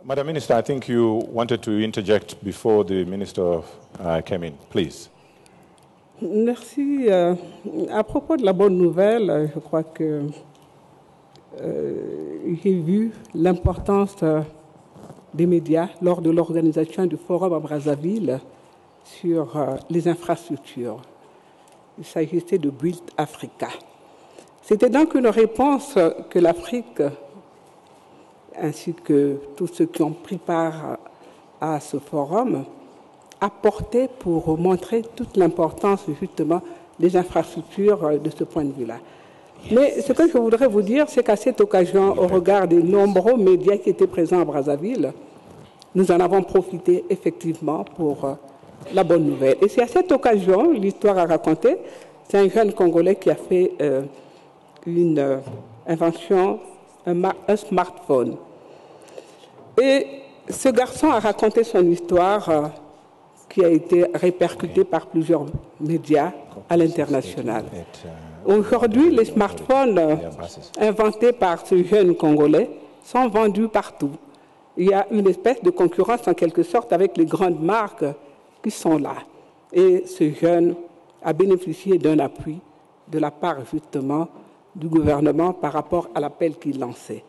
Madam Minister, I think you wanted to interject before the Minister came in. Please. Merci. À propos de la bonne nouvelle, je crois que j'ai vu l'importance des médias lors de l'organisation du forum à Brazzaville sur les infrastructures. Il s'agissait de Build Africa. C'était donc une réponse que l'Afrique, ainsi que tous ceux qui ont pris part à ce forum, apportaient pour montrer toute l'importance justement des infrastructures de ce point de vue-là. Mais ce que je voudrais vous dire, c'est qu'à cette occasion, au regard des nombreux médias qui étaient présents à Brazzaville, nous en avons profité effectivement pour la bonne nouvelle. Et c'est à cette occasion, l'histoire a raconté, c'est un jeune Congolais qui a fait une invention, un smartphone. Et ce garçon a raconté son histoire qui a été répercutée par plusieurs médias à l'international. Aujourd'hui, les smartphones inventés par ce jeune Congolais sont vendus partout. Il y a une espèce de concurrence en quelque sorte avec les grandes marques qui sont là. Et ce jeune a bénéficié d'un appui de la part justement du gouvernement par rapport à l'appel qu'il lançait.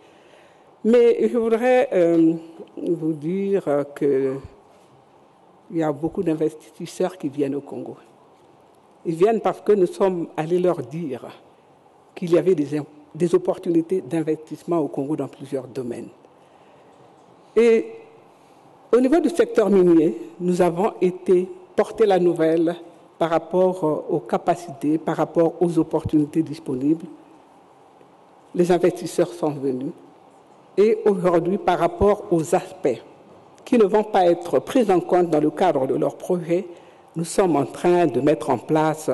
Mais je voudrais vous dire qu'il y a beaucoup d'investisseurs qui viennent au Congo. Ils viennent parce que nous sommes allés leur dire qu'il y avait des opportunités d'investissement au Congo dans plusieurs domaines. Et au niveau du secteur minier, nous avons été porter la nouvelle par rapport aux capacités, par rapport aux opportunités disponibles. Les investisseurs sont venus. Et aujourd'hui, par rapport aux aspects qui ne vont pas être pris en compte dans le cadre de leur projet, nous sommes en train de mettre en place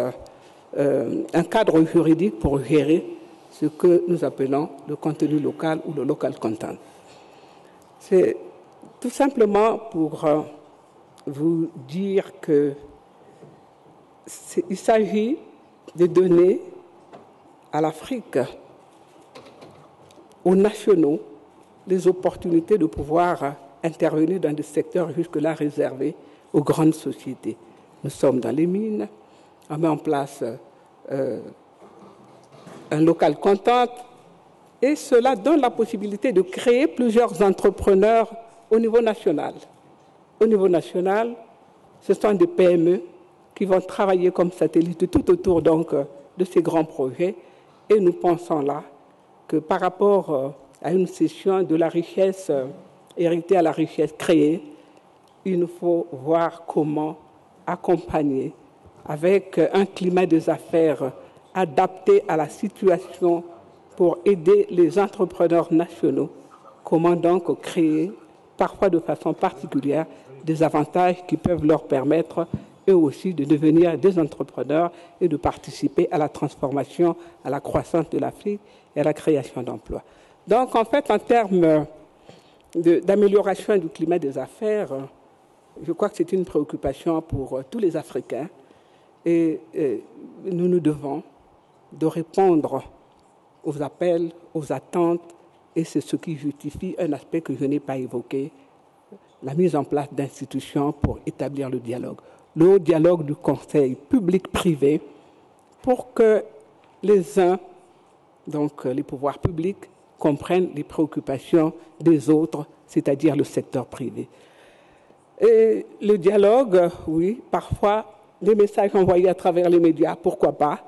un cadre juridique pour gérer ce que nous appelons le contenu local ou le local content. C'est tout simplement pour vous dire qu'il s'agit de donner à l'Afrique, aux nationaux, les opportunités de pouvoir intervenir dans des secteurs jusque-là réservés aux grandes sociétés. Nous sommes dans les mines, on met en place un local content et cela donne la possibilité de créer plusieurs entrepreneurs au niveau national. Au niveau national, ce sont des PME qui vont travailler comme satellites tout autour donc de ces grands projets et nous pensons là que par rapport à une cession de la richesse héritée à la richesse créée, il nous faut voir comment accompagner avec un climat des affaires adapté à la situation pour aider les entrepreneurs nationaux, comment donc créer, parfois de façon particulière, des avantages qui peuvent leur permettre eux aussi de devenir des entrepreneurs et de participer à la transformation, à la croissance de l'Afrique et à la création d'emplois. Donc en fait, en termes d'amélioration du climat des affaires, je crois que c'est une préoccupation pour tous les Africains et nous nous devons de répondre aux appels, aux attentes et c'est ce qui justifie un aspect que je n'ai pas évoqué, la mise en place d'institutions pour établir le dialogue. Le dialogue du conseil public-privé pour que les uns, donc les pouvoirs publics, comprennent les préoccupations des autres, c'est-à-dire le secteur privé. Et le dialogue, oui, parfois, les messages envoyés à travers les médias, pourquoi pas,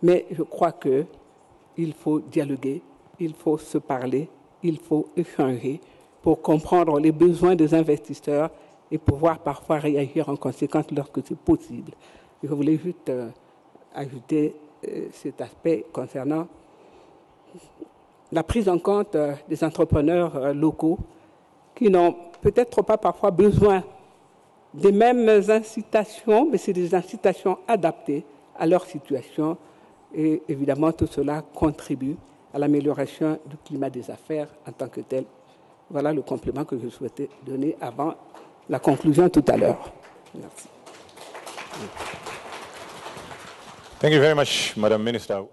mais je crois qu'il faut dialoguer, il faut se parler, il faut échanger pour comprendre les besoins des investisseurs et pouvoir parfois réagir en conséquence lorsque c'est possible. Je voulais juste ajouter cet aspect concernant la prise en compte des entrepreneurs locaux qui n'ont peut-être pas parfois besoin des mêmes incitations, mais c'est des incitations adaptées à leur situation. Et évidemment, tout cela contribue à l'amélioration du climat des affaires en tant que tel. Voilà le complément que je souhaitais donner avant la conclusion tout à l'heure. Merci. Thank you very much, Madam Minister.